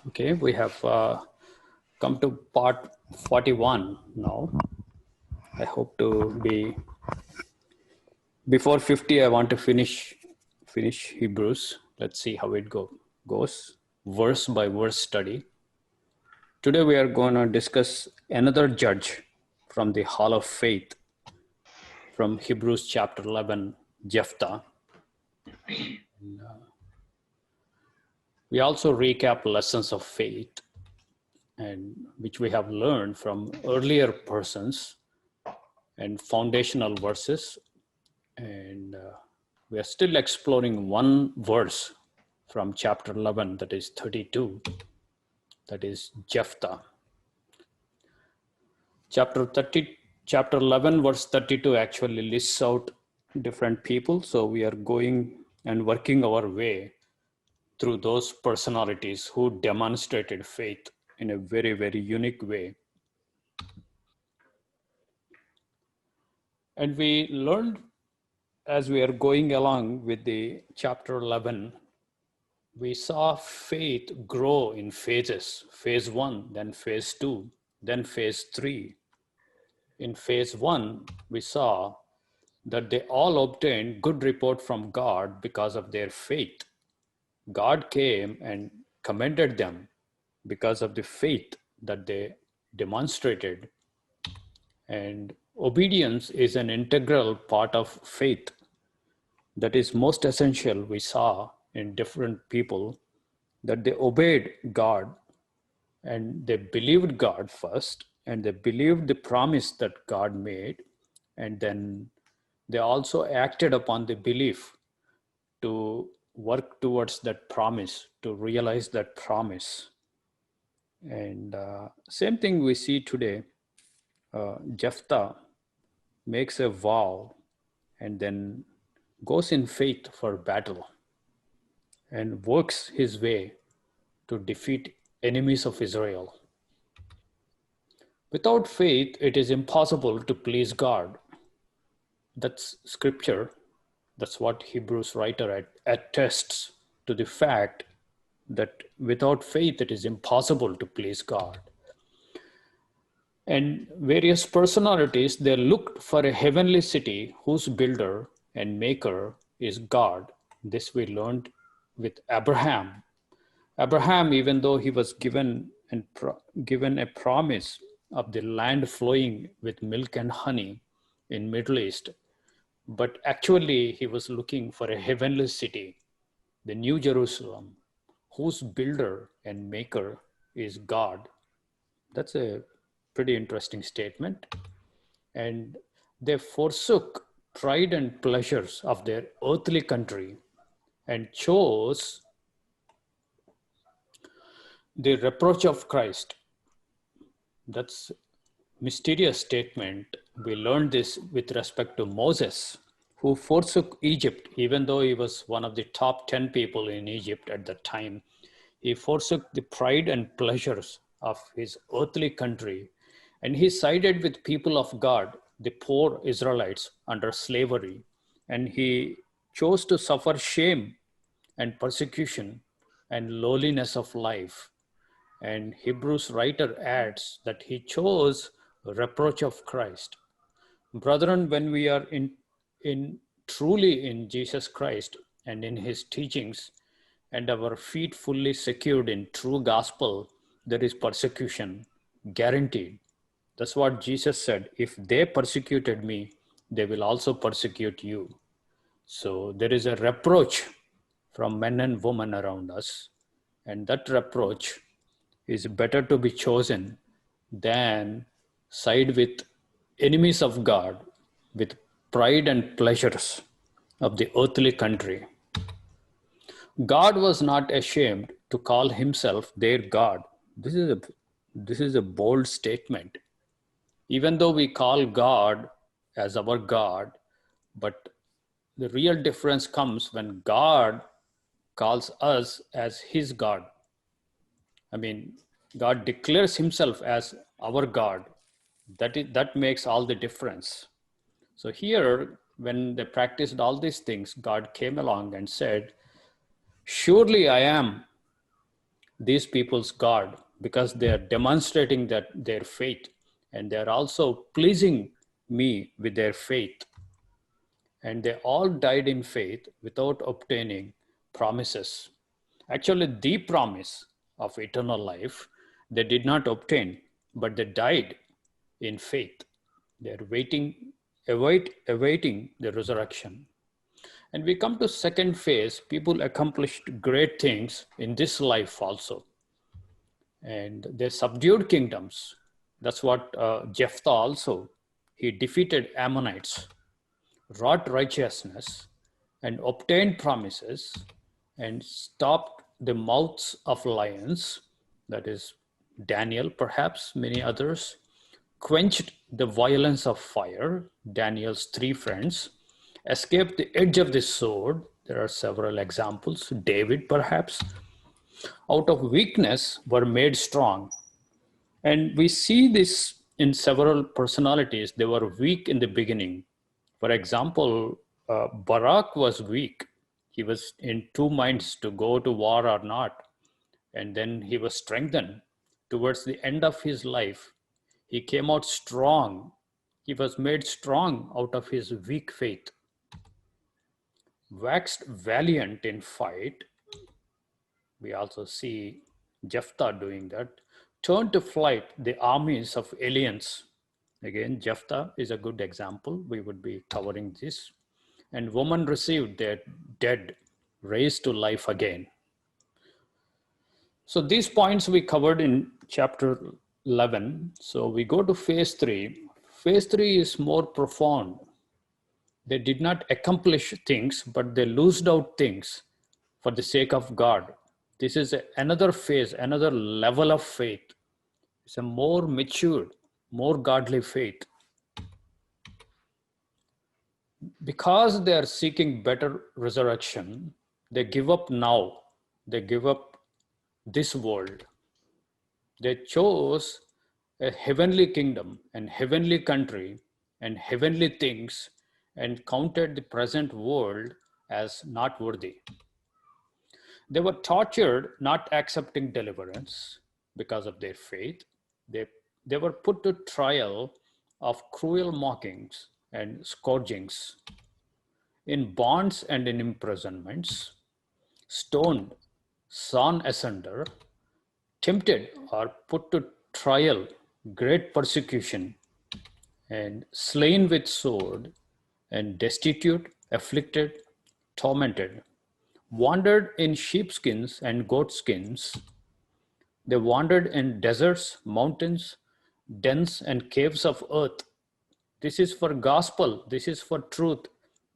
Okay, we have come to part 41 now. I hope to be before 50. I want to finish Hebrews. Let's see how it goes verse by verse study. Today we are going to discuss another judge from the Hall of Faith from Hebrews chapter 11, Jephthah. We also recap lessons of faith and which we have learned from earlier persons and foundational verses. And we are still exploring one verse from chapter 11, that is 32, that is Jephthah. Chapter 11, verse 32 actually lists out different people. So we are going and working our way through those personalities who demonstrated faith in a very, very unique way. And we learned as we are going along with the chapter 11, we saw faith grow in phases. Phase 1, then phase 2, then phase 3. In phase 1, we saw that they all obtained good report from God because of their faith. God came and commended them because of the faith that they demonstrated. And obedience is an integral part of faith that is most essential. We saw in different people that they obeyed God and they believed God first, and they believed the promise that God made, and then they also acted upon the belief to work towards that promise, to realize that promise. And same thing we see today. Jephthah makes a vow and then goes in faith for battle and works his way to defeat enemies of Israel. Without faith, it is impossible to please God. That's scripture. That's what Hebrews writer attests to the fact that without faith, it is impossible to please God. And various personalities, they looked for a heavenly city whose builder and maker is God. This we learned with Abraham. Abraham, even though he was given a promise of the land flowing with milk and honey in Middle East, but actually he was looking for a heavenly city, the New Jerusalem, whose builder and maker is God. That's a pretty interesting statement. And they forsook pride and pleasures of their earthly country and chose the reproach of Christ. That's mysterious statement. We learned this with respect to Moses, who forsook Egypt, even though he was one of the top 10 people in Egypt at that time. He forsook the pride and pleasures of his earthly country, and he sided with people of God, the poor Israelites under slavery, and he chose to suffer shame and persecution and lowliness of life. And Hebrews writer adds that he chose reproach of Christ. Brethren, when we are in truly in Jesus Christ and in his teachings, and our feet fully secured in true gospel, there is persecution guaranteed. That's what Jesus said. If they persecuted me, they will also persecute you. So there is a reproach from men and women around us. And that reproach is better to be chosen than side with enemies of God, with pride and pleasures of the earthly country. God was not ashamed to call himself their God. This is a bold statement. Even though we call God as our God, but the real difference comes when God calls us as his God. I mean, God declares himself as our God. That makes all the difference. So here, when they practiced all these things, God came along and said, Surely I am these people's God, because they are demonstrating that their faith, and they are also pleasing me with their faith. And they all died in faith without obtaining promises. Actually, the promise of eternal life they did not obtain, but they died in faith. They're awaiting the resurrection. And we come to second phase. People accomplished great things in this life also, and they subdued kingdoms. That's what Jephthah also. He defeated Ammonites, wrought righteousness, and obtained promises, and stopped the mouths of lions. That is Daniel, perhaps many others. Quenched the violence of fire, Daniel's three friends. Escaped the edge of the sword. There are several examples. David, perhaps. Out of weakness were made strong. And we see this in several personalities. They were weak in the beginning. For example, Barak was weak. He was in two minds to go to war or not. And then he was strengthened. Towards the end of his life, he came out strong. He was made strong out of his weak faith. Waxed valiant in fight. We also see Jephthah doing that. Turned to flight the armies of aliens. Again, Jephthah is a good example. We would be covering this. And woman received their dead, raised to life again. So these points we covered in chapter 11. So we go to phase 3. Phase 3 is more profound. They did not accomplish things, but they loosed out things for the sake of God. This is another phase, another level of faith. It's a more matured, more godly faith. Because they are seeking better resurrection, they give up now. They give up this world. They chose a heavenly kingdom and heavenly country and heavenly things, and counted the present world as not worthy. They were tortured, not accepting deliverance because of their faith. They were put to trial of cruel mockings and scourgings, in bonds and in imprisonments, stoned, sawn asunder, tempted or put to trial, great persecution, and slain with sword, and destitute, afflicted, tormented, wandered in sheepskins and goatskins. They wandered in deserts, mountains, dens, and caves of earth. This is for gospel. This is for truth.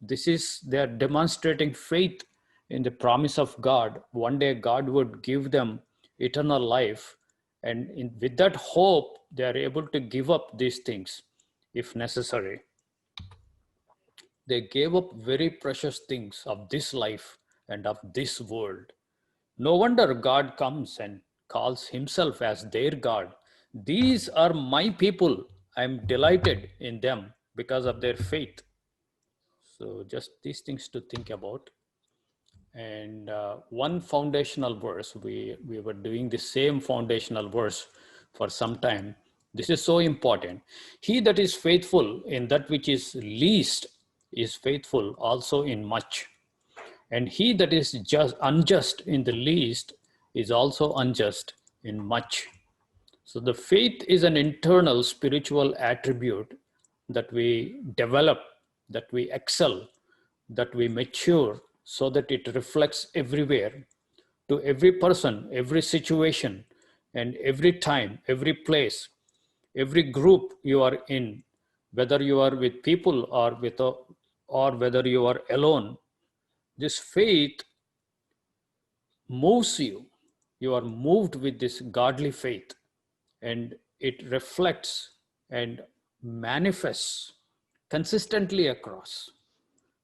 This is, they are demonstrating faith in the promise of God. One day God would give them eternal life. And with that hope, they are able to give up these things if necessary. They gave up very precious things of this life and of this world. No wonder God comes and calls himself as their God. These are my people. I'm delighted in them because of their faith. So just these things to think about. And one foundational verse, we were doing the same foundational verse for some time. This is so important. He that is faithful in that which is least is faithful also in much. And he that is just unjust in the least is also unjust in much. So the faith is an internal spiritual attribute that we develop, that we excel, that we mature, so that it reflects everywhere, to every person, every situation, and every time, every place, every group you are in, whether you are with people or whether you are alone. This faith moves you. You are moved with this godly faith, and it reflects and manifests consistently across.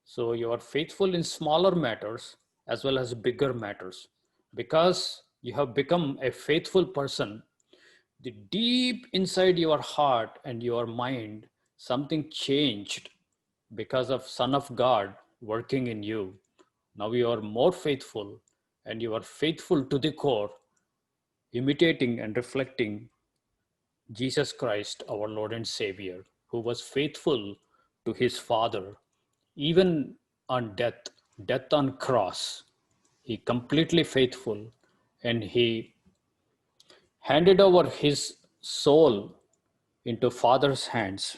So you are faithful in smaller matters as well as bigger matters. Because you have become a faithful person, the deep inside your heart and your mind, something changed because of Son of God working in you. Now you are more faithful, and you are faithful to the core, imitating and reflecting Jesus Christ, our Lord and Savior, who was faithful to his Father, even on death on cross. He completely faithful, and he handed over his soul into Father's hands.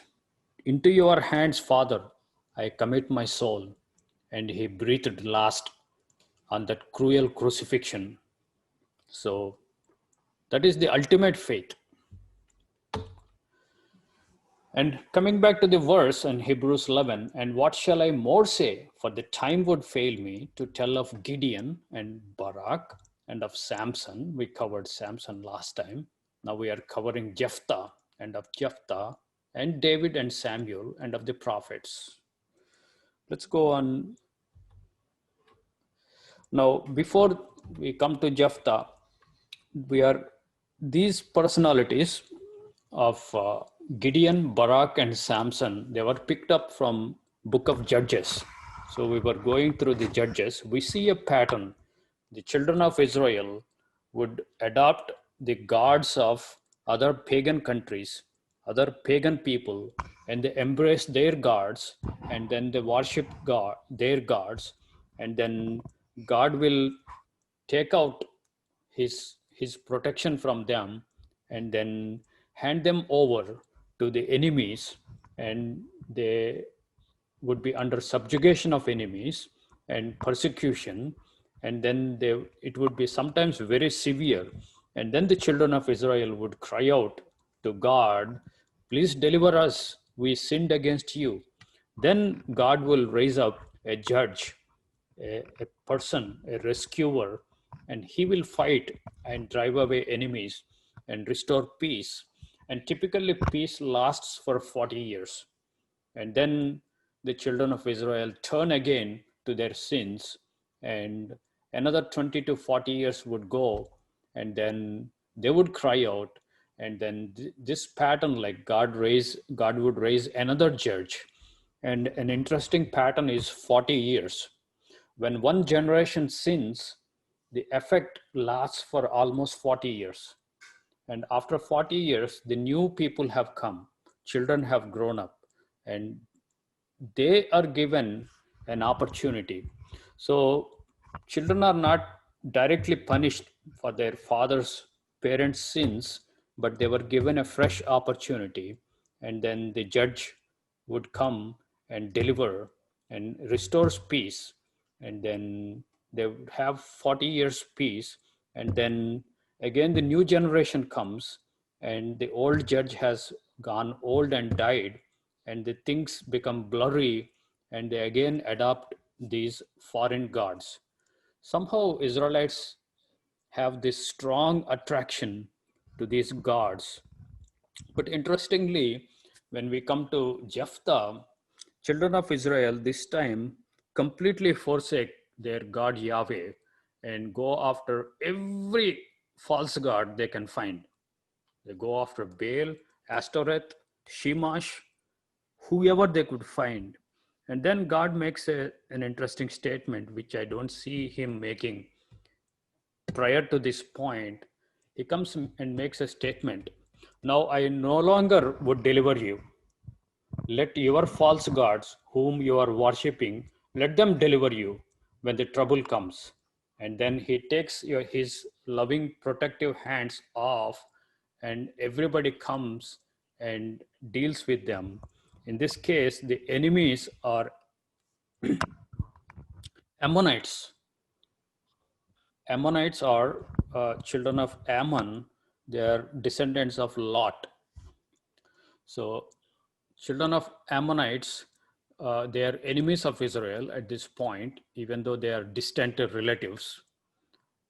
Into your hands, Father, I commit my soul. And he breathed last on that cruel crucifixion. So that is the ultimate faith. And coming back to the verse in Hebrews 11, and what shall I more say? For the time would fail me to tell of Gideon and Barak and of Samson. We covered Samson last time. Now we are covering Jephthah and of Jephthah and David and Samuel and of the prophets. Let's go on. Now, before we come to Jephthah, these personalities of Gideon, Barak, and Samson, they were picked up from Book of Judges. So we were going through the Judges. We see a pattern. The children of Israel would adopt the gods of other pagan countries, other pagan people, and they embrace their gods, and then they worship their gods, and then God will take out his protection from them, and then hand them over to the enemies, and they would be under subjugation of enemies and persecution, and then it would be sometimes very severe, and then the children of Israel would cry out to God, please deliver us, we sinned against you. Then God will raise up a judge, a person, a rescuer, and he will fight and drive away enemies and restore peace. And typically, peace lasts for 40 years. And then the children of Israel turn again to their sins, and another 20 to 40 years would go, and then they would cry out. And then this pattern, like God would raise another judge. And an interesting pattern is 40 years. When one generation sins, the effect lasts for almost 40 years. And after 40 years, the new people have come, children have grown up, and they are given an opportunity. So children are not directly punished for their parents' sins, but they were given a fresh opportunity. And then the judge would come and deliver and restores peace. And then they would have 40 years peace. And then again, the new generation comes, and the old judge has gone old and died, and the things become blurry, and they again adopt these foreign gods. Somehow Israelites have this strong attraction to these gods. But interestingly, when we come to Jephthah, children of Israel this time completely forsake their God Yahweh and go after every false god they can find. They go after Baal, Ashtoreth, Shemash, whoever they could find. And then God makes an interesting statement, which I don't see him making prior to this point. He comes and makes a statement. Now I no longer would deliver you. Let your false gods, whom you are worshipping, let them deliver you when the trouble comes. And then he takes his loving, protective hands off, and everybody comes and deals with them. In this case, the enemies are Ammonites. Ammonites are children of Ammon. They are descendants of Lot. So children of Ammonites, they are enemies of Israel at this point, even though they are distant relatives.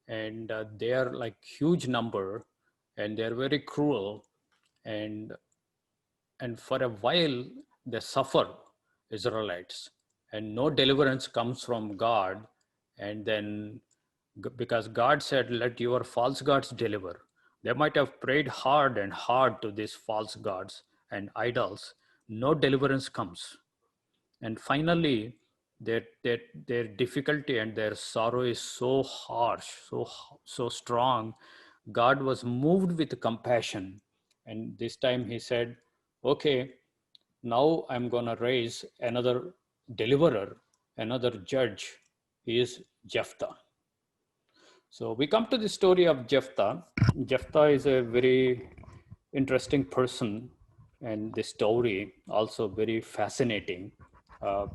And they are like huge number, and they're very cruel. And for a while, they suffer, Israelites. And no deliverance comes from God. And then because God said, let your false gods deliver. They might have prayed hard and hard to these false gods and idols. No deliverance comes. And finally, their difficulty and their sorrow is so harsh, so strong. God was moved with compassion, and this time he said, okay, now I'm going to raise another deliverer, another judge. He is Jephthah. So we come to the story of Jephthah. Jephthah is a very interesting person, and the story also very fascinating. Uh,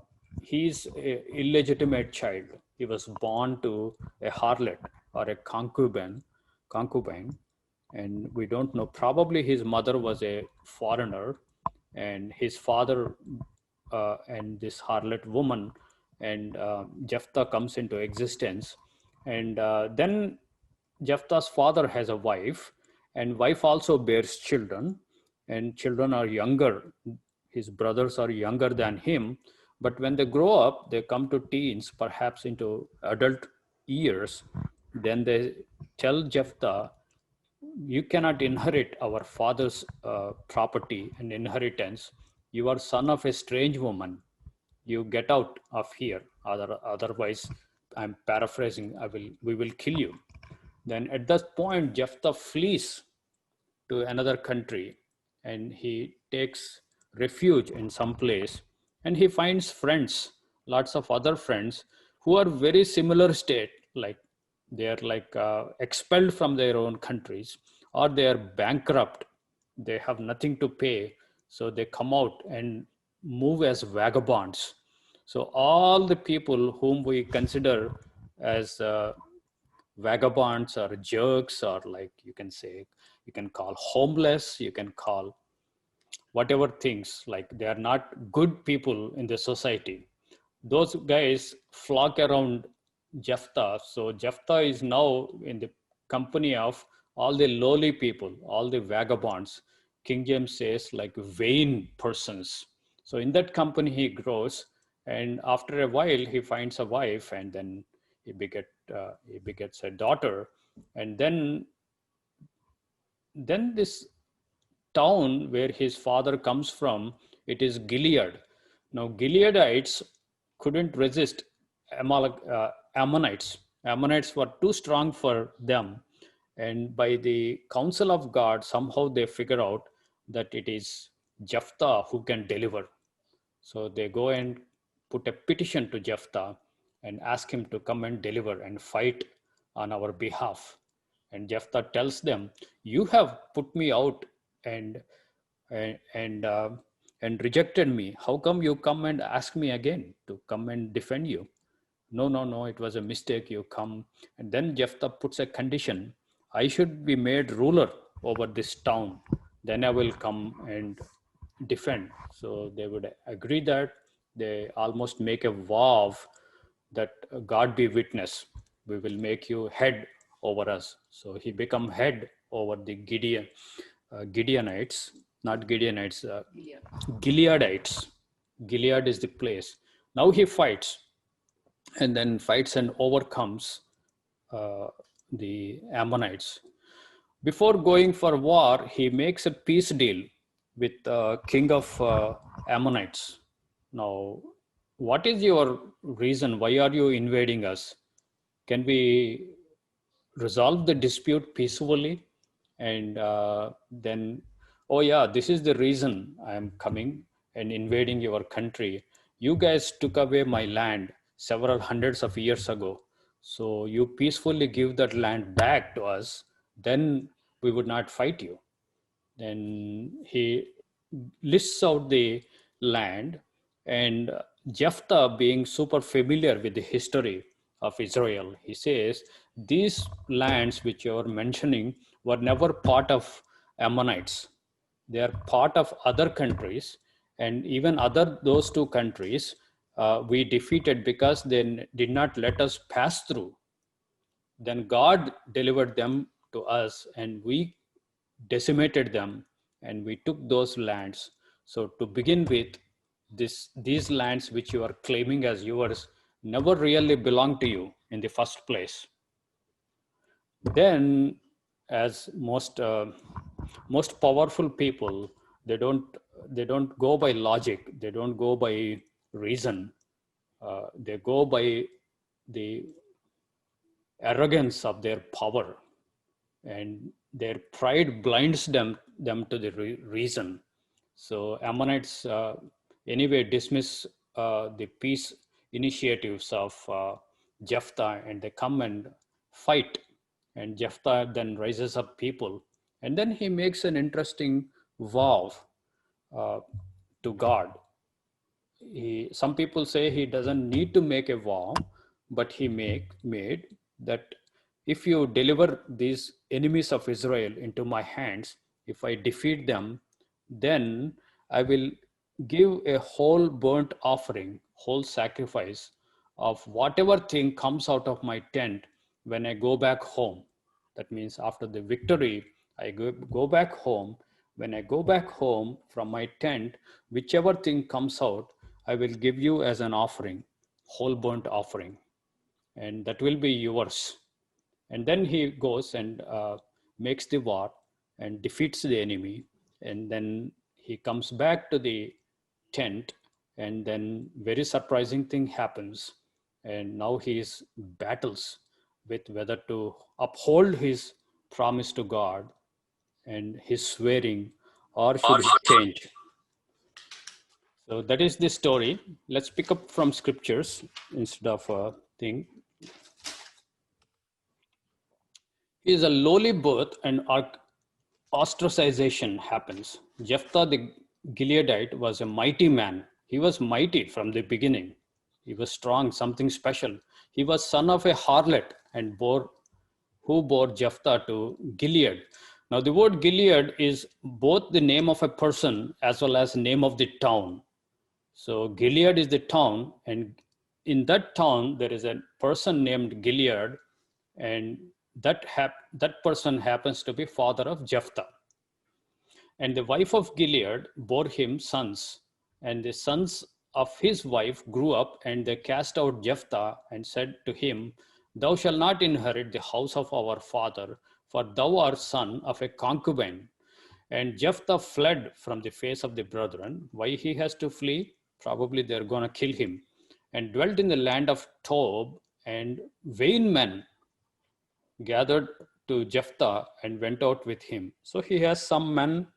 he's an illegitimate child. He was born to a harlot or a concubine, and we don't know. Probably his mother was a foreigner, and his father and this harlot woman, and Jephthah comes into existence, and then Jephthah's father has a wife, and wife also bears children, and children are younger. His brothers are younger than him, but when they grow up, they come to teens, perhaps into adult years. Then they tell Jephthah, you cannot inherit our father's property and inheritance. You are son of a strange woman. You get out of here. Otherwise, I'm paraphrasing, we will kill you. Then at that point, Jephthah flees to another country, and he takes refuge in some place, and he finds friends, lots of other friends who are very similar state, like they are like expelled from their own countries, or they are bankrupt, they have nothing to pay, so they come out and move as vagabonds. So all the people whom we consider as vagabonds or jerks, or like you can say, you can call homeless, you can call whatever things, like they are not good people in the society, those guys flock around Jephthah. So Jephthah is now in the company of all the lowly people, all the vagabonds. King James says like vain persons. So in that company he grows, and after a while he finds a wife, and then he begets a daughter, and then this town where his father comes from, it is Gilead. Now, Gileadites couldn't resist Ammonites. Ammonites were too strong for them. And by the counsel of God, somehow they figure out that it is Jephthah who can deliver. So they go and put a petition to Jephthah and ask him to come and deliver and fight on our behalf. And Jephthah tells them, "You have put me out and and and, uh, and rejected me. How come you come and ask me again to come and defend you?" No, no, no, it was a mistake. You come. And then Jephthah puts a condition: I should be made ruler over this town. Then I will come and defend. So they would agree that. They almost make a vow that God be witness, we will make you head over us. So he become head over the Gideonites, not Gideonites, Gileadites. Gilead is the place. Now he fights, and then fights and overcomes uh, the Ammonites. Before going for war, he makes a peace deal with king of Ammonites. Now, what is your reason? Why are you invading us? Can we resolve the dispute peacefully? And then, oh yeah, this is the reason I am coming and invading your country. You guys took away my land several hundreds of years ago. So you peacefully give that land back to us, then we would not fight you. Then he lists out the land, and Jephthah, being super familiar with the history of Israel, he says, these lands which you are mentioning were never part of Ammonites. They are part of other countries, and even other those two countries we defeated because they did not let us pass through. Then God delivered them to us, and we decimated them, and we took those lands. So to begin with, these lands which you are claiming as yours never really belonged to you in the first place. Then, as most powerful people, they don't they don't go by logic, they don't go by reason. They go by the arrogance of their power, and their pride blinds them to the reason. So Ammonites anyway dismiss the peace initiatives of Jephthah, and they come and fight. And Jephthah then raises up people, and then he makes an interesting vow uh, to God. Some people say he doesn't need to make a vow, but he made that if you deliver these enemies of Israel into my hands, if I defeat them, then I will give a whole burnt offering, whole sacrifice of whatever thing comes out of my tent when I go back home. That means after the victory, I go back home. When I go back home from my tent, whichever thing comes out, I will give you as an offering, whole burnt offering, and that will be yours. And then he goes and makes the war and defeats the enemy. And then he comes back to the tent, and then very surprising thing happens. And now he is battles with whether to uphold his promise to God and his swearing, or should he change. So that is the story. Let's pick up from scriptures instead of a thing. He is a lowly birth, and ostracization happens. Jephthah the Gileadite was a mighty man. He was mighty from the beginning. He was strong, something special. He was son of a harlot and who bore Jephthah to Gilead. Now the word Gilead is both the name of a person as well as the name of the town. So Gilead is the town, and in that town there is a person named Gilead, and that person happens to be father of Jephthah. And the wife of Gilead bore him sons, and the sons of his wife grew up, and they cast out Jephthah and said to him, "Thou shalt not inherit the house of our father, for thou art son of a concubine." And Jephthah fled from the face of the brethren. Why he has to flee? Probably they're going to kill him. And dwelt in the land of Tob, and vain men gathered to Jephthah and went out with him. So he has some men,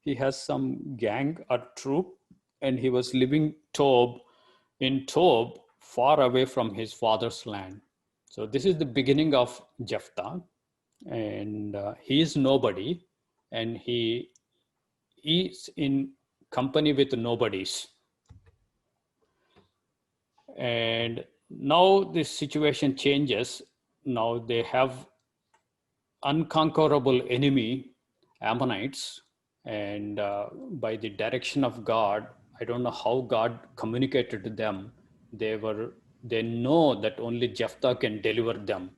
he has some gang or troop, and he was living in Tob, far away from his father's land. So this is the beginning of Jephthah, and he is nobody, and he is in company with nobodies. And now this situation changes. Now they have unconquerable enemy, Ammonites, and by the direction of God, I don't know how God communicated to them. They know that only Jephthah can deliver them.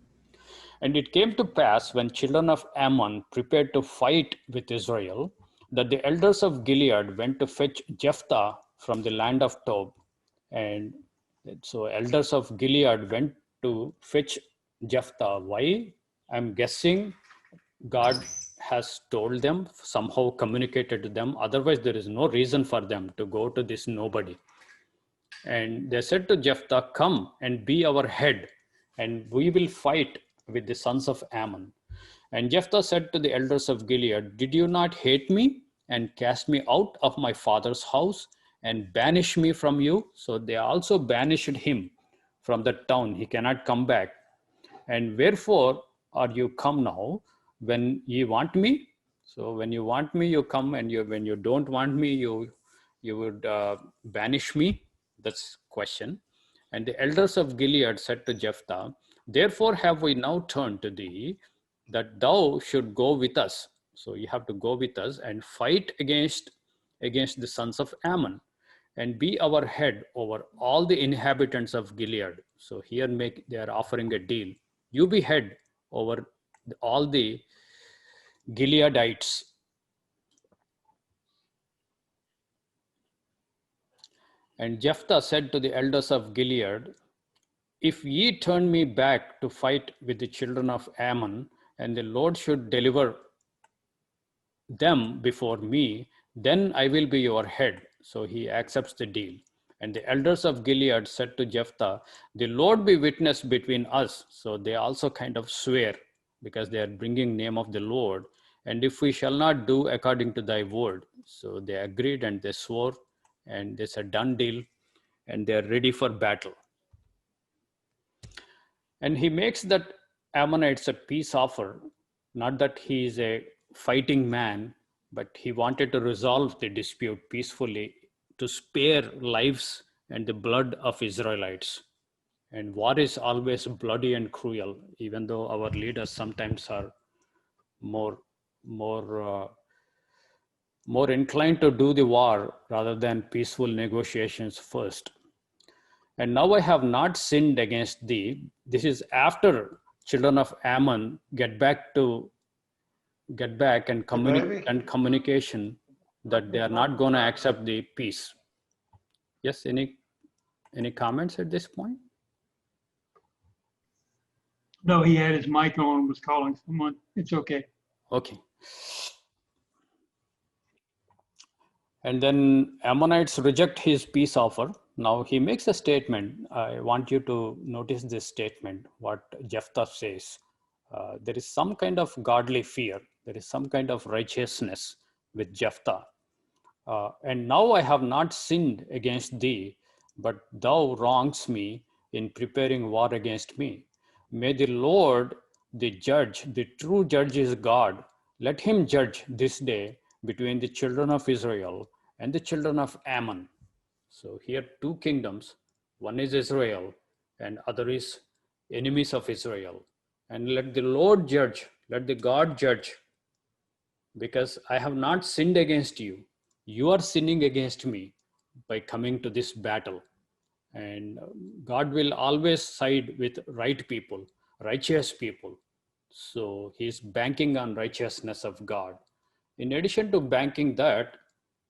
And it came to pass, when children of Ammon prepared to fight with Israel, that the elders of Gilead went to fetch Jephthah from the land of Tob. And so elders of Gilead went to fetch Jephthah. Why? I'm guessing God has told them, somehow communicated to them. Otherwise, there is no reason for them to go to this nobody. And they said to Jephthah, "Come and be our head, and we will fight with the sons of Ammon." And Jephthah said to the elders of Gilead, "Did you not hate me and cast me out of my father's house and banish me from you?" So they also banished him from the town. He cannot come back. "And wherefore are you come now when ye want me?" So when you want me, you come, and when you don't want me, you would banish me. That's question. And the elders of Gilead said to Jephthah, "Therefore have we now turned to thee, that thou should go with us." So you have to go with us and fight against the sons of Ammon, and be our head over all the inhabitants of Gilead. So here they are offering a deal. You be head over all the Gileadites. And Jephthah said to the elders of Gilead, "If ye turn me back to fight with the children of Ammon, and the Lord should deliver them before me, then I will be your head." So he accepts the deal. And the elders of Gilead said to Jephthah, the Lord be witness between us. So they also kind of swear, because they are bringing name of the Lord. And if we shall not do according to thy word. So they agreed and they swore, and it's a done deal, and they're ready for battle. And he makes that Ammonites a peace offer, not that he is a fighting man, but he wanted to resolve the dispute peacefully to spare lives and the blood of Israelites. And war is always bloody and cruel, even though our leaders sometimes are more, more, more inclined to do the war rather than peaceful negotiations first. And now I have not sinned against thee. This is after children of Ammon get back and communication that they are not going to accept the peace. Yes, any comments at this point? No, he had his mic on and was calling someone. It's okay. Okay. And then Ammonites reject his peace offer. Now he makes a statement. I want you to notice this statement, what Jephthah says. There is some kind of godly fear. There is some kind of righteousness with Jephthah. And now I have not sinned against thee, but thou wrongs me in preparing war against me. May the Lord, the judge, the true judge is God. Let him judge this day between the children of Israel and the children of Ammon. So here two kingdoms, one is Israel and other is enemies of Israel. And let the Lord judge, let the God judge, because I have not sinned against you. You are sinning against me by coming to this battle. And God will always side with right people, righteous people. So he's banking on righteousness of God. In addition to banking that,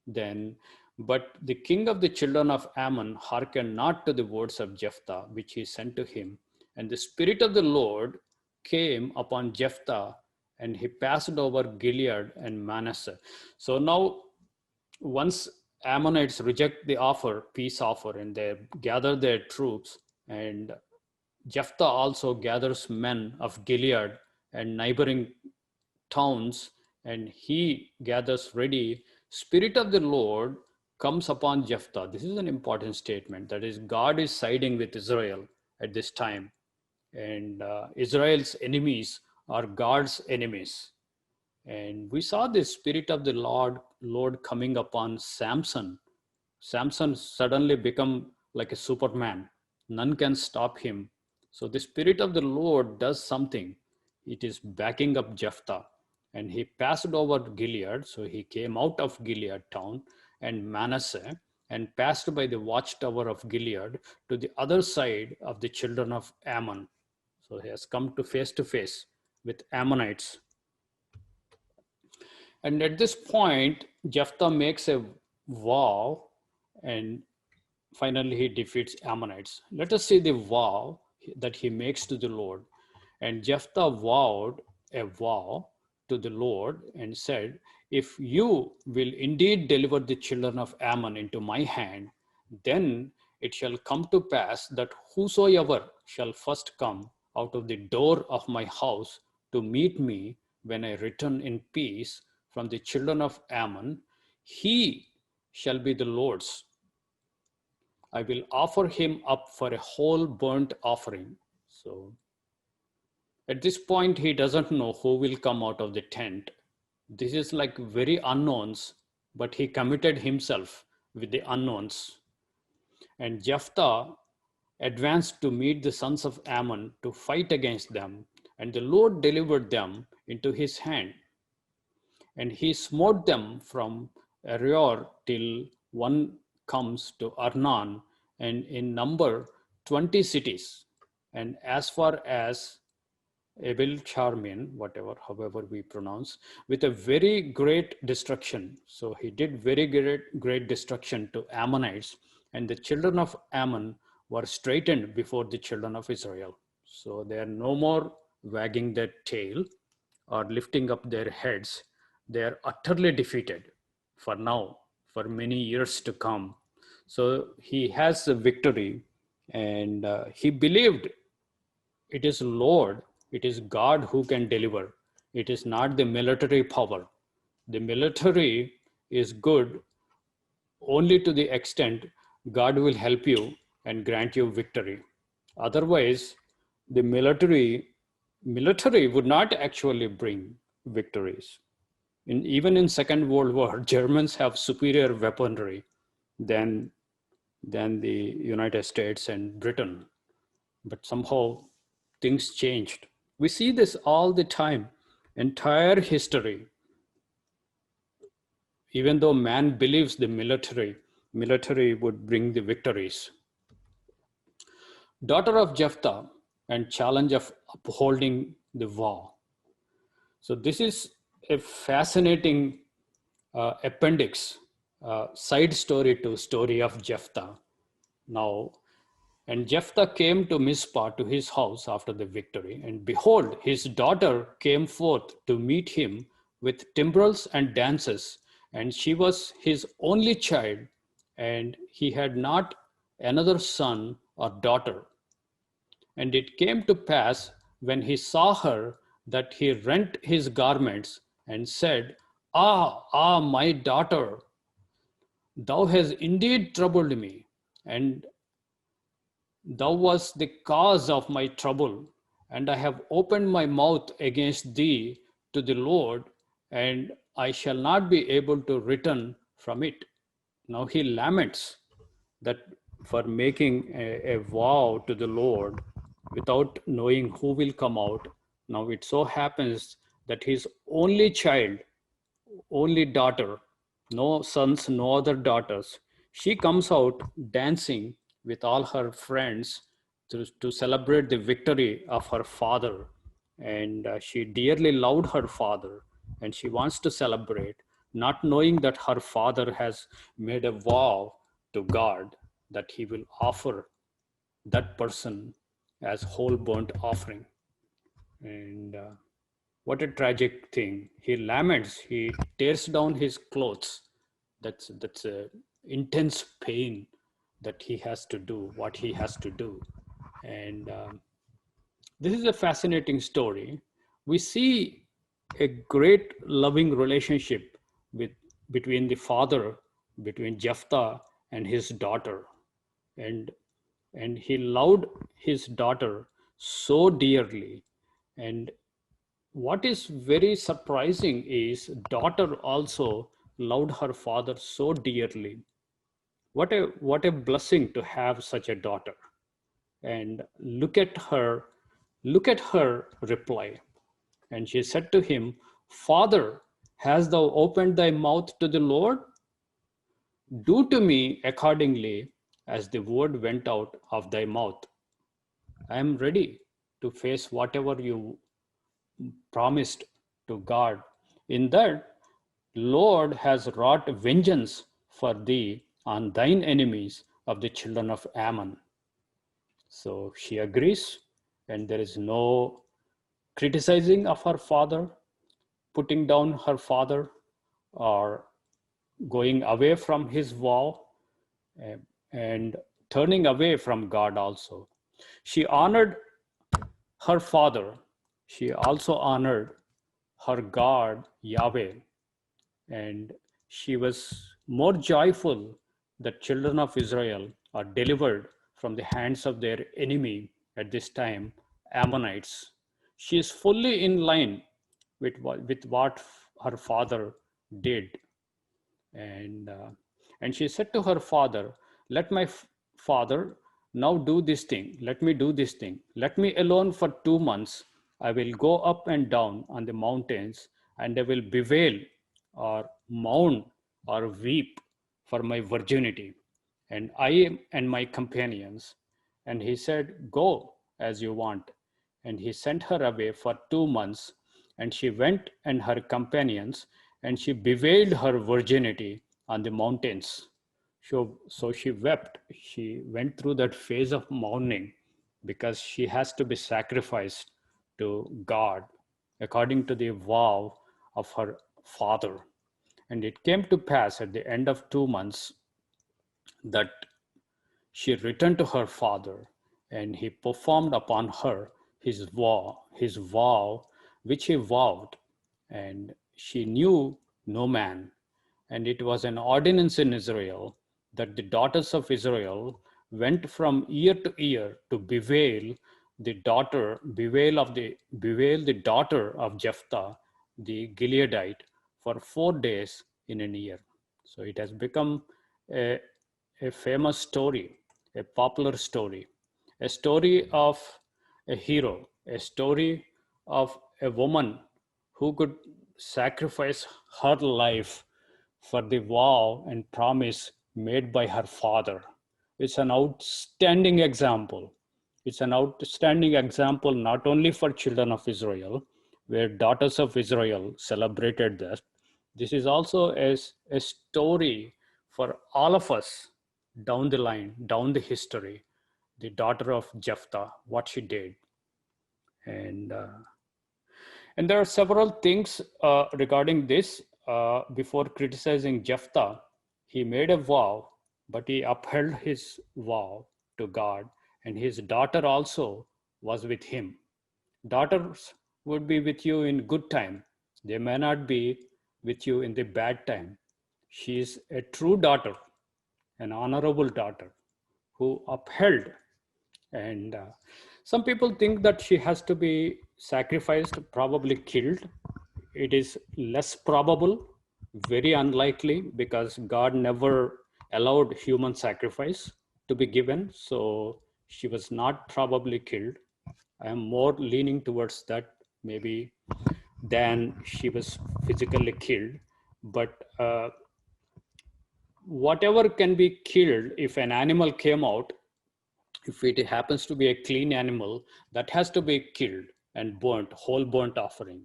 then, but the king of the children of Ammon hearkened not to the words of Jephthah, which he sent to him. And the Spirit of the Lord came upon Jephthah, and he passed over Gilead and Manasseh. So now, once Ammonites reject the offer, peace offer, and they gather their troops, and Jephthah also gathers men of Gilead and neighboring towns, and he gathers ready. Spirit of the Lord comes upon Jephthah. This is an important statement. That is, God is siding with Israel at this time, and Israel's enemies are God's enemies. And we saw the Spirit of the Lord coming upon Samson. Samson suddenly become like a Superman. None can stop him. So the Spirit of the Lord does something. It is backing up Jephthah. And he passed over Gilead. So he came out of Gilead town and Manasseh and passed by the watchtower of Gilead to the other side of the children of Ammon. So he has come to face with Ammonites. And at this point, Jephthah makes a vow, and finally he defeats Ammonites. Let us see the vow that he makes to the Lord. And Jephthah vowed a vow to the Lord and said, if you will indeed deliver the children of Ammon into my hand, then it shall come to pass that whosoever shall first come out of the door of my house to meet me when I return in peace from the children of Ammon, he shall be the Lord's. I will offer him up for a whole burnt offering. So at this point, he doesn't know who will come out of the tent. This is like very unknowns, but he committed himself with the unknowns. And Jephthah advanced to meet the sons of Ammon to fight against them, and the Lord delivered them into his hand. And he smote them from Aroer till one comes to Arnon, and in number 20 cities, and as far as Abel Charmin, however we pronounce, with a very great destruction. So he did very great destruction to Ammonites, and the children of Ammon were straightened before the children of Israel. So they are no more wagging their tail or lifting up their heads. They are utterly defeated for now, for many years to come. So he has a victory, and he believed it is Lord, it is God who can deliver. It is not the military power. The military is good only to the extent God will help you and grant you victory. Otherwise, the military would not actually bring victories. Even in Second World War, Germans have superior weaponry than the United States and Britain. But somehow things changed. We see this all the time, entire history. Even though man believes the military would bring the victories. Daughter of Jephthah and challenge of upholding the vow. So this is a fascinating appendix, side story to story of Jephthah. Now, and Jephthah came to Mizpah to his house after the victory, and behold, his daughter came forth to meet him with timbrels and dances, and she was his only child, and he had not another son or daughter. And it came to pass when he saw her that he rent his garments and said, Ah, my daughter, thou hast indeed troubled me, and thou wast the cause of my trouble, and I have opened my mouth against thee to the Lord, and I shall not be able to return from it. Now he laments that for making a vow to the Lord without knowing who will come out. Now it so happens that his only child, only daughter, no sons, no other daughters, she comes out dancing with all her friends to celebrate the victory of her father. And she dearly loved her father, and she wants to celebrate, not knowing that her father has made a vow to God that he will offer that person as whole burnt offering. And what a tragic thing. He laments, he tears down his clothes. That's a intense pain that he has to do, what he has to do. And this is a fascinating story. We see a great loving relationship with between the father, between Jephthah and his daughter. And and he loved his daughter so dearly. And what is very surprising is daughter also loved her father so dearly. What a blessing to have such a daughter. And look at her reply. And she said to him, Father, hast thou opened thy mouth to the Lord? Do to me accordingly as the word went out of thy mouth. I am ready to face whatever you promised to God. In that, Lord has wrought vengeance for thee on thine enemies of the children of Ammon. So she agrees, and there is no criticizing of her father, putting down her father, or going away from his vow, and turning away from God also. She honored her father. She also honored her God, Yahweh, and she was more joyful that children of Israel are delivered from the hands of their enemy at this time, Ammonites. She is fully in line with what her father did. And, uh, and she said to her father, Let my father now do this thing. Let me do this thing. Let me alone for 2 months. I will go up and down on the mountains, and I will bewail or mourn or weep for my virginity, and I and my companions. And he said, Go as you want. And he sent her away for 2 months, and she went and her companions, and she bewailed her virginity on the mountains. So she wept. She went through that phase of mourning because she has to be sacrificed to God according to the vow of her father. And it came to pass at the end of 2 months that she returned to her father, and he performed upon her his vow, which he vowed, and she knew no man. And it was an ordinance in Israel that the daughters of Israel went from year to year to bewail the daughter of Jephthah, the Gileadite, for 4 days in a year. So it has become a, a famous story, a popular story, a story of a hero, a story of a woman who could sacrifice her life for the vow and promise made by her father. It's an outstanding example. It's an outstanding example not only for children of Israel, where daughters of Israel celebrated this. This is also a story for all of us down the line, down the history. The daughter of Jephthah, what she did. And and there are several things regarding this. Before criticizing Jephthah, he made a vow, but he upheld his vow to God, and his daughter also was with him. Daughters would be with you in good time. They may not be with you in the bad time. She is a true daughter, an honorable daughter who upheld. And some people think that she has to be sacrificed, probably killed. It is less probable, very unlikely, because God never allowed human sacrifice to be given. So she was not probably killed. I am more leaning towards that, maybe, than she was physically killed. But whatever can be killed, if an animal came out, if it happens to be a clean animal, that has to be killed and burnt, whole burnt offering,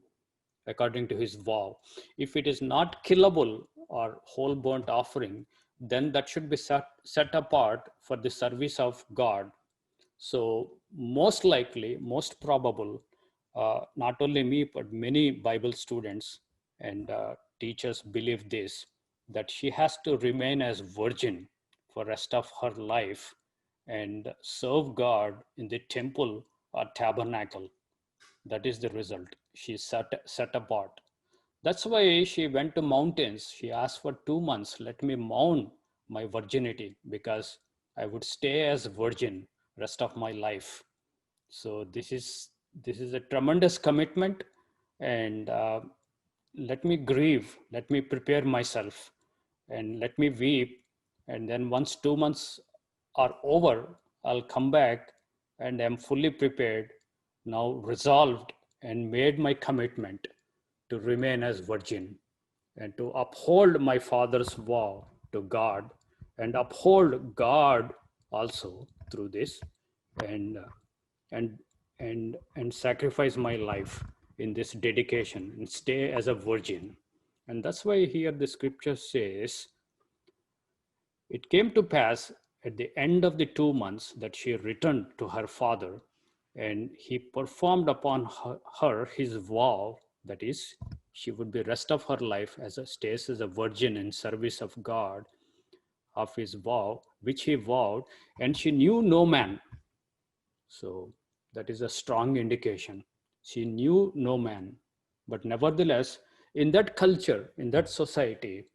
according to his vow. If it is not killable or whole burnt offering, then that should be set apart for the service of God. So most likely, most probable, not only me, but many Bible students and teachers believe this, that she has to remain as virgin for rest of her life and serve God in the temple or tabernacle. That is the result. She's set apart. That's why she went to mountains. She asked for 2 months, let me mourn my virginity, because I would stay as virgin rest of my life. So this is a tremendous commitment, and let me grieve, let me prepare myself, and let me weep. And then once 2 months are over, I'll come back and I'm fully prepared, now resolved and made my commitment to remain as virgin and to uphold my father's vow to God and uphold God also through this, and and and sacrifice my life in this dedication and stay as a virgin. And that's why here the scripture says, it came to pass at the end of the 2 months that she returned to her father, and he performed upon her his vow, that is, she would be rest of her life as a stays as a virgin in service of God, of his vow, which he vowed, and she knew no man. So that is a strong indication. She knew no man, but nevertheless, in that culture, in that society,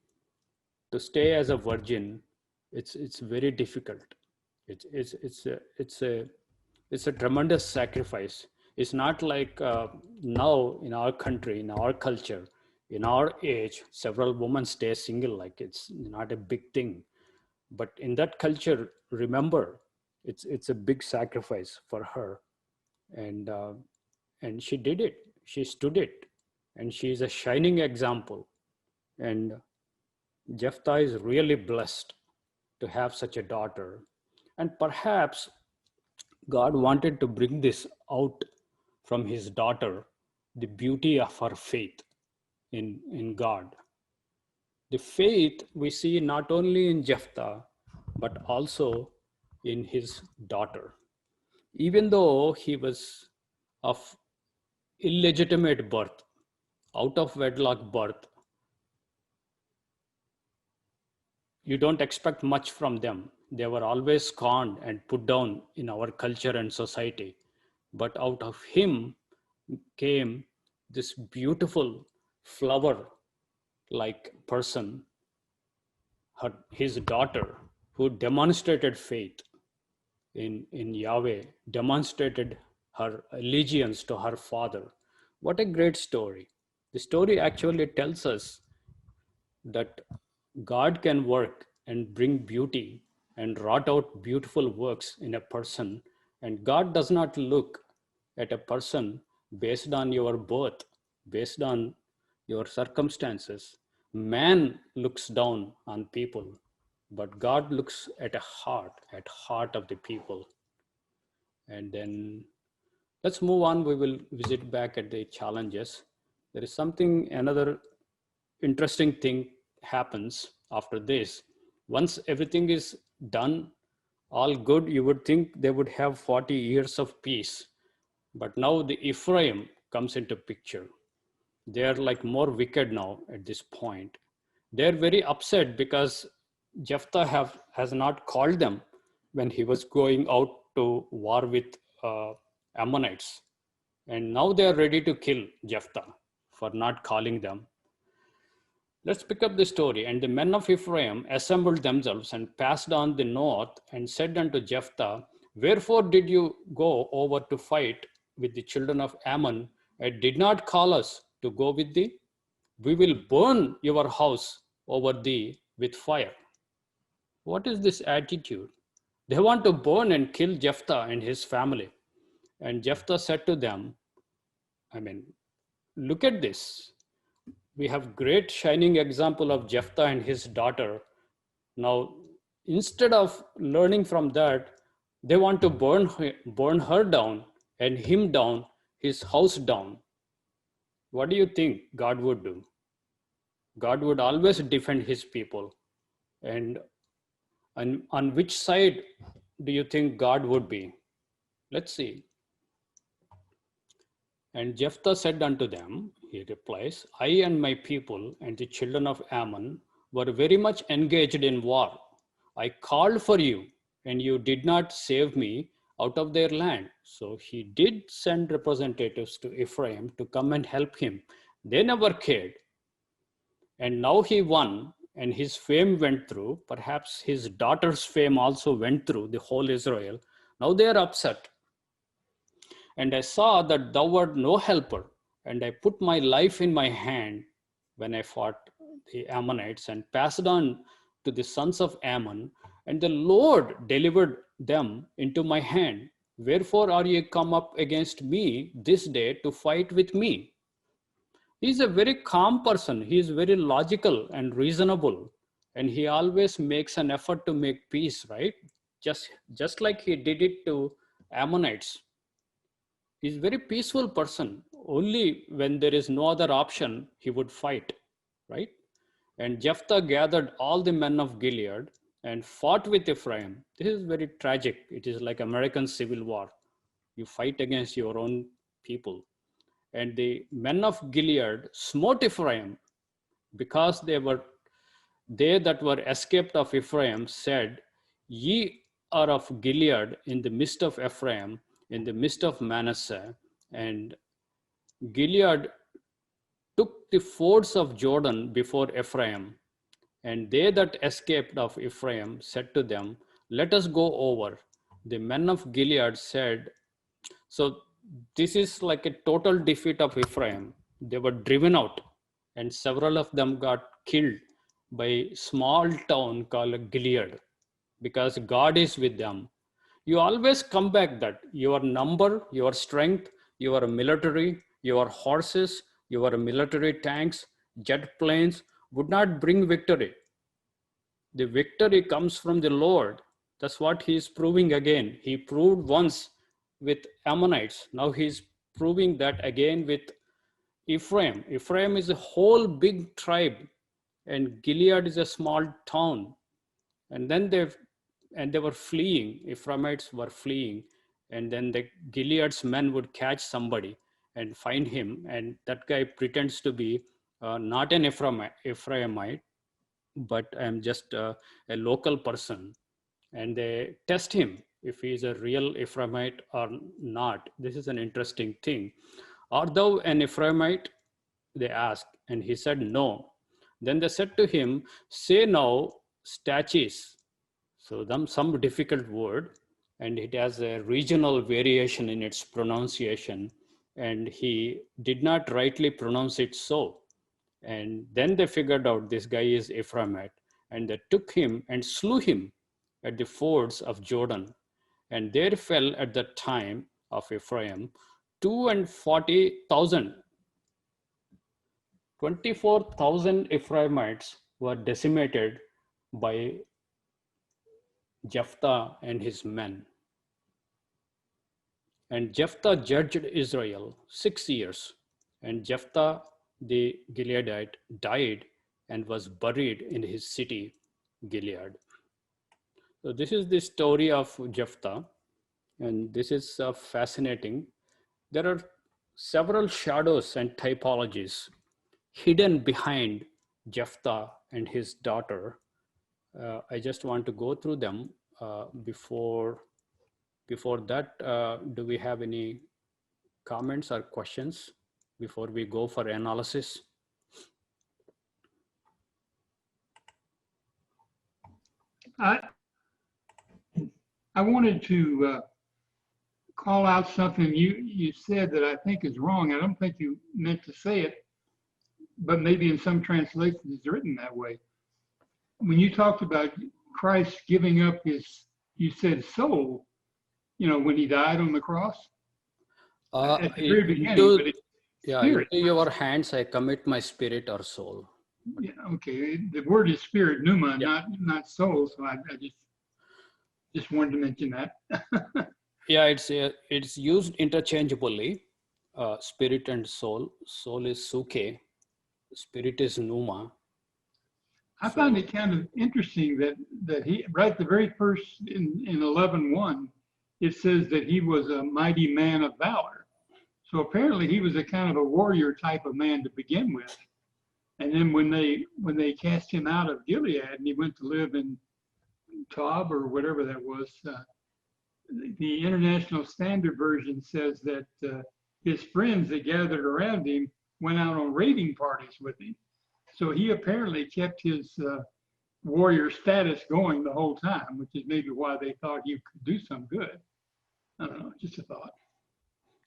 to stay as a virgin, it's very difficult. It's a tremendous sacrifice. It's not like now in our country, in our culture, in our age, several women stay single, like it's not a big thing. But in that culture, remember, it's a big sacrifice for her, and and she did it. She stood it, and she is a shining example. And Jephthah is really blessed to have such a daughter. And perhaps God wanted to bring this out from his daughter, the beauty of her faith in God. The faith we see not only in Jephthah, but also in his daughter. Even though he was of illegitimate birth, out of wedlock birth, you don't expect much from them. They were always scorned and put down in our culture and society. But out of him came this beautiful flower like person, his daughter, who demonstrated faith in Yahweh, demonstrated her allegiance to her father. What a great story. The story actually tells us that God can work and bring beauty and wrought out beautiful works in a person. And God does not look at a person based on your birth, based on your circumstances. Man looks down on people, but God looks at heart of the people. And then let's move on. We will visit back at the challenges. There is another interesting thing happens after this. Once everything is done, all good, you would think they would have 40 years of peace. But now the Ephraim comes into picture. They are like more wicked now at this point. They're very upset because Jephthah has not called them when he was going out to war with Ammonites. And now they are ready to kill Jephthah for not calling them. Let's pick up the story. And the men of Ephraim assembled themselves and passed on the north and said unto Jephthah, wherefore did you go over to fight with the children of Ammon and did not call us to go with thee? We will burn your house over thee with fire. What is this attitude? They want to burn and kill Jephthah and his family. And Jephthah said to them, look at this. We have great shining example of Jephthah and his daughter. Now, instead of learning from that, they want to burn her down and him down, his house down. What do you think God would do? God would always defend his people. And on which side do you think God would be? Let's see. And Jephthah said unto them, he replies, I and my people and the children of Ammon were very much engaged in war. I called for you, and you did not save me out of their land. So he did send representatives to Ephraim to come and help him. They never cared. And now he won, and his fame went through. Perhaps his daughter's fame also went through the whole Israel. Now they are upset. And I saw that thou wert no helper, and I put my life in my hand when I fought the Ammonites and passed on to the sons of Ammon, and the Lord delivered them into my hand. Wherefore are ye come up against me this day to fight with me? He's a very calm person. He is very logical and reasonable, and he always makes an effort to make peace, right? Just like he did it to Ammonites. He's a very peaceful person. Only when there is no other option, he would fight, right? And Jephthah gathered all the men of Gilead and fought with Ephraim. This is very tragic. It is like American Civil War. You fight against your own people. And the men of Gilead smote Ephraim because they that were escaped of Ephraim said, ye are of Gilead in the midst of Ephraim, in the midst of Manasseh. And Gilead took the fords of Jordan before Ephraim. And they that escaped of Ephraim said to them, let us go over. The men of Gilead said, so this is like a total defeat of Ephraim. They were driven out, and several of them got killed by a small town called Gilead, because God is with them. You always come back that your number, your strength, your military, your horses, your military tanks, jet planes would not bring victory. The victory comes from the Lord. That's what he is proving again. He proved once with Ammonites. Now he's proving that again with Ephraim. Ephraim is a whole big tribe, and Gilead is a small town. And then they were fleeing. Ephraimites were fleeing, and then the Gilead's men would catch somebody and find him, and that guy pretends to be not an Ephraimite, but I'm just a local person. and they test him if he is a real Ephraimite or not. This is an interesting thing. Art thou an Ephraimite? They asked, and he said, no. Then they said to him, say now, stachys. So some difficult word, and it has a regional variation in its pronunciation, and he did not rightly pronounce it so. And then they figured out this guy is Ephraimite, and they took him and slew him at the fords of Jordan. And there fell at the time of Ephraim 42,000, 24,000 Ephraimites were decimated by Jephthah and his men. And Jephthah judged Israel 6 years, and Jephthah the Gileadite died and was buried in his city, Gilead. So this is the story of Jephthah, and this is fascinating. There are several shadows and typologies hidden behind Jephthah and his daughter. I just want to go through them before that. Do we have any comments or questions before we go for analysis? I wanted to call out something you said that I think is wrong. I don't think you meant to say it, but maybe in some translations it's written that way. When you talked about Christ giving up his, you said soul, when he died on the cross? At the very beginning, but it's spirit. Into your hands I commit my spirit or soul. Yeah, okay. The word is spirit, pneuma, not soul. So I just wanted to mention that. Yeah, it's used interchangeably. Spirit and soul. Soul is suke. Spirit is pneuma. I found it kind of interesting that he, right the very first in 11:1, it says that he was a mighty man of valor. So apparently he was a kind of a warrior type of man to begin with. And then when they cast him out of Gilead and he went to live in Tob or whatever that was, the International Standard Version says that his friends that gathered around him went out on raiding parties with him. So he apparently kept his warrior status going the whole time, which is maybe why they thought he could do some good. I don't know, just a thought.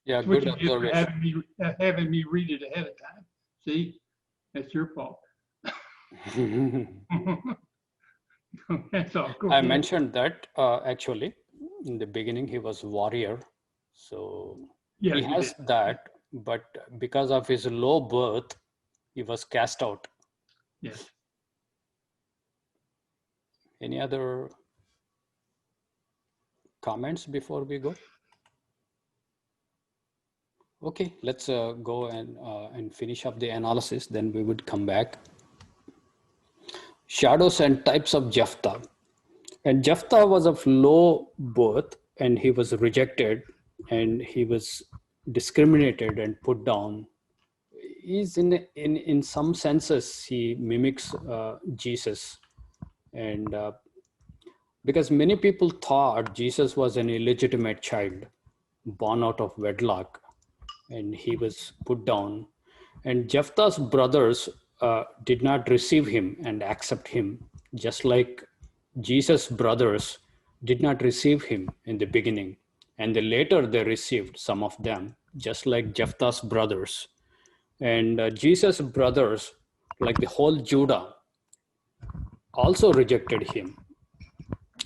Yeah, good observation. Having me read it ahead of time. See, that's your fault. That's all. I mentioned that actually in the beginning he was warrior, so yeah, he has that, but because of his low birth, he was cast out. Yes. Any other comments before we go? Okay, let's go and finish up the analysis, then we would come back. Shadows and types of Jephthah. And Jephthah was of low birth, and he was rejected, and he was discriminated and put down. He's in some senses, he mimics Jesus. And because many people thought Jesus was an illegitimate child born out of wedlock, and he was put down. And Jephthah's brothers did not receive him and accept him, just like Jesus' brothers did not receive him in the beginning. And later they received some of them, just like Jephthah's brothers. And Jesus' brothers, like the whole Judah, also rejected him,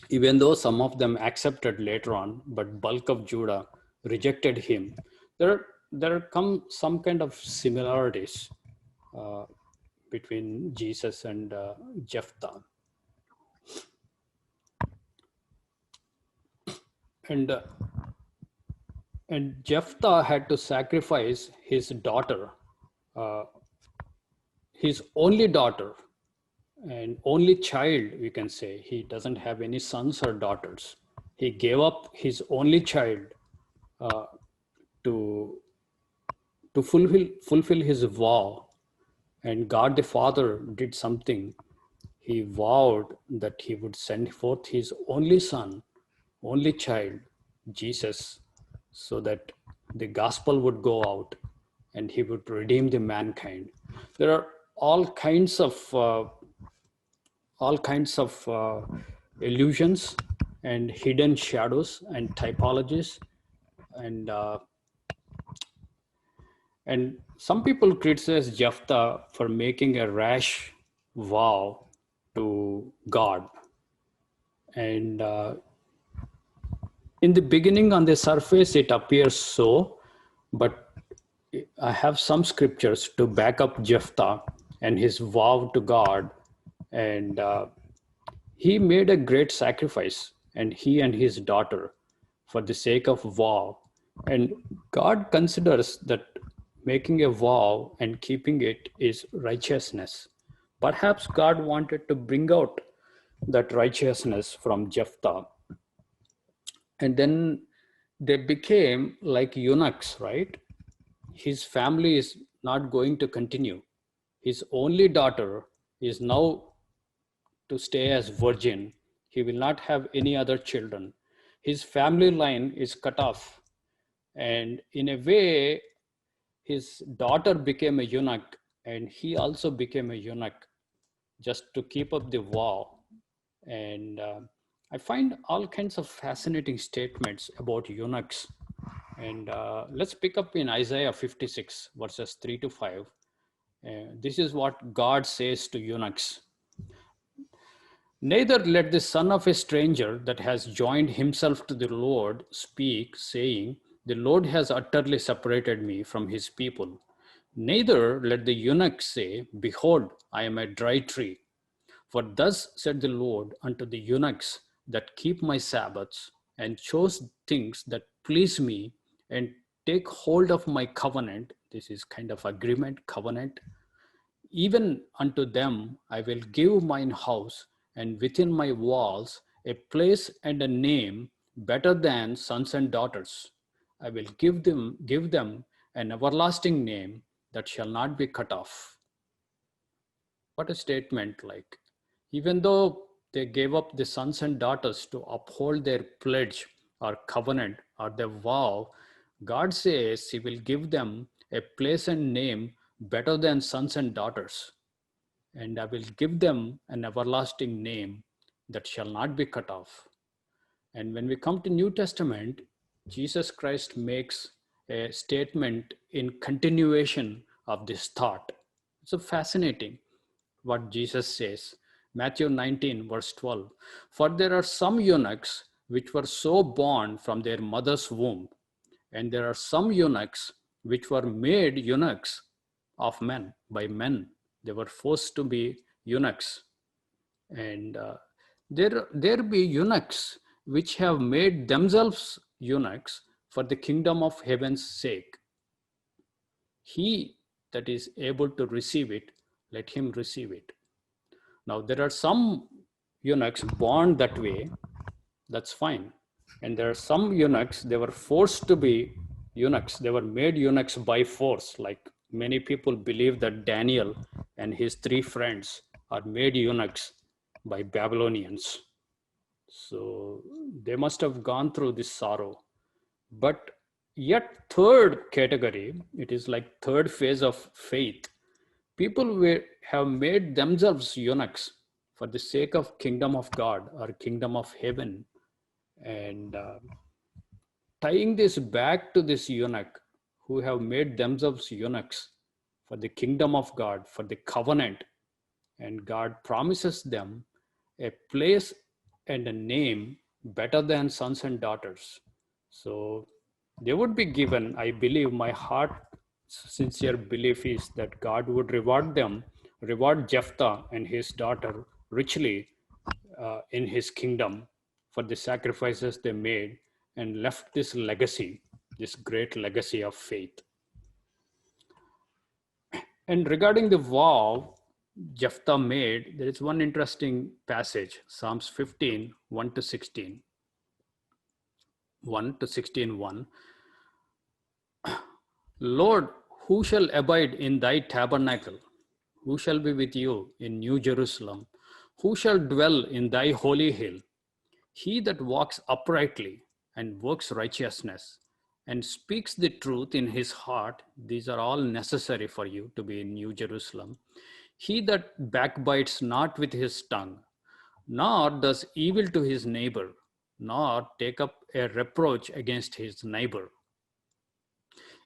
even though some of them accepted later on, but bulk of Judah rejected him. There come some kind of similarities between Jesus and Jephthah. And Jephthah had to sacrifice his daughter, his only daughter and only child, we can say. He doesn't have any sons or daughters. He gave up his only child to fulfill his vow. And God the Father did something. he vowed that he would send forth his only son, only child, Jesus, so that the gospel would go out and he would redeem the mankind. There are all kinds of illusions and hidden shadows and typologies, and some people criticize Jephthah for making a rash vow to God. And in the beginning, on the surface, it appears so, but I have some scriptures to back up Jephthah and his vow to God. And he made a great sacrifice, and he and his daughter, for the sake of vow. And God considers that making a vow and keeping it is righteousness. Perhaps God wanted to bring out that righteousness from Jephthah. And then they became like eunuchs, right? His family is not going to continue. His only daughter is now to stay as virgin. He will not have any other children. His family line is cut off. And in a way, his daughter became a eunuch, and he also became a eunuch just to keep up the vow. And I find all kinds of fascinating statements about eunuchs. And let's pick up in Isaiah 56, verses 3 to 5. This is what God says to eunuchs. Neither let the son of a stranger that has joined himself to the Lord speak, saying, the Lord has utterly separated me from his people. Neither let the eunuch say, behold, I am a dry tree. For thus said the Lord unto the eunuchs that keep my Sabbaths, and chose things that please me, and take hold of my covenant. This is kind of agreement, covenant. Even unto them I will give mine house, and within my walls a place and a name better than sons and daughters. I will give them an everlasting name that shall not be cut off. What a statement! Like, even though they gave up the sons and daughters to uphold their pledge or covenant or their vow, God says he will give them a place and name better than sons and daughters. And I will give them an everlasting name that shall not be cut off. And when we come to New Testament, Jesus Christ makes a statement in continuation of this thought. It's so fascinating what Jesus says. Matthew 19, verse 12. For there are some eunuchs which were so born from their mother's womb, and there are some eunuchs which were made eunuchs of men, by men. They were forced to be eunuchs. And there be eunuchs which have made themselves eunuchs for the kingdom of heaven's sake. He that is able to receive it, let him receive it. Now, there are some eunuchs born that way, that's fine. And there are some eunuchs, they were forced to be eunuchs. They were made eunuchs by force. Like many people believe that Daniel and his 3 friends are made eunuchs by Babylonians. So they must have gone through this sorrow. But yet, third category, it is like third phase of faith. People have made themselves eunuchs for the sake of kingdom of God or kingdom of heaven. And tying this back to this eunuch who have made themselves eunuchs for the kingdom of God, for the covenant, and God promises them a place and a name better than sons and daughters. So they would be given, I believe, my heart sincere belief is that God would reward them, reward Jephthah and his daughter richly in his kingdom for the sacrifices they made, and left this legacy, this great legacy of faith. And regarding the vow Jephthah made, there is one interesting passage, Psalms 15, 1 to 16. 1 to 16, 1. Lord, who shall abide in thy tabernacle? Who shall be with you in New Jerusalem? Who shall dwell in thy holy hill? He that walks uprightly and works righteousness and speaks the truth in his heart, these are all necessary for you to be in New Jerusalem. He that backbites not with his tongue, nor does evil to his neighbor, nor take up a reproach against his neighbor,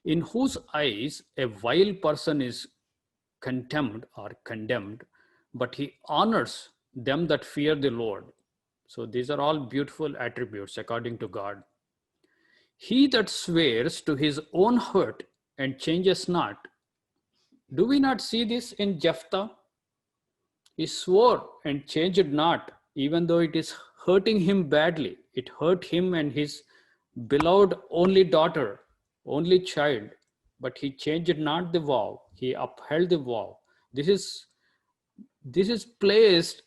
in whose eyes a vile person is contemned or condemned, but he honors them that fear the Lord. So these are all beautiful attributes according to God. He that swears to his own hurt and changes not. Do we not see this in Jephthah? He swore and changed not, even though it is hurting him badly. It hurt him and his beloved only daughter, only child, but he changed not the vow. He upheld the vow. This is placed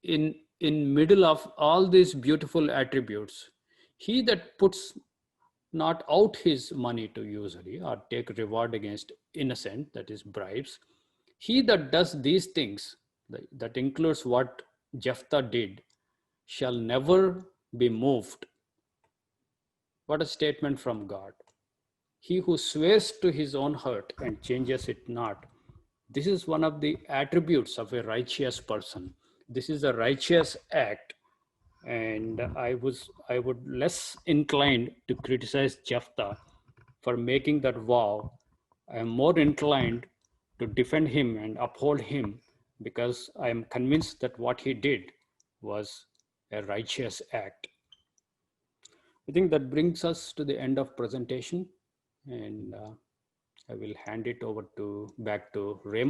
in middle of all these beautiful attributes. He that puts not out his money to usury or take reward against innocent, that is bribes. He that does these things, that includes what Jephthah did, shall never be moved. What a statement from God. He who swears to his own hurt and changes it not. This is one of the attributes of a righteous person. This is a righteous act. And I would less inclined to criticize Jephthah for making that vow. I am more inclined to defend him and uphold him because I am convinced that what he did was a righteous act. I think that brings us to the end of presentation, and I will hand it over back to Raymond.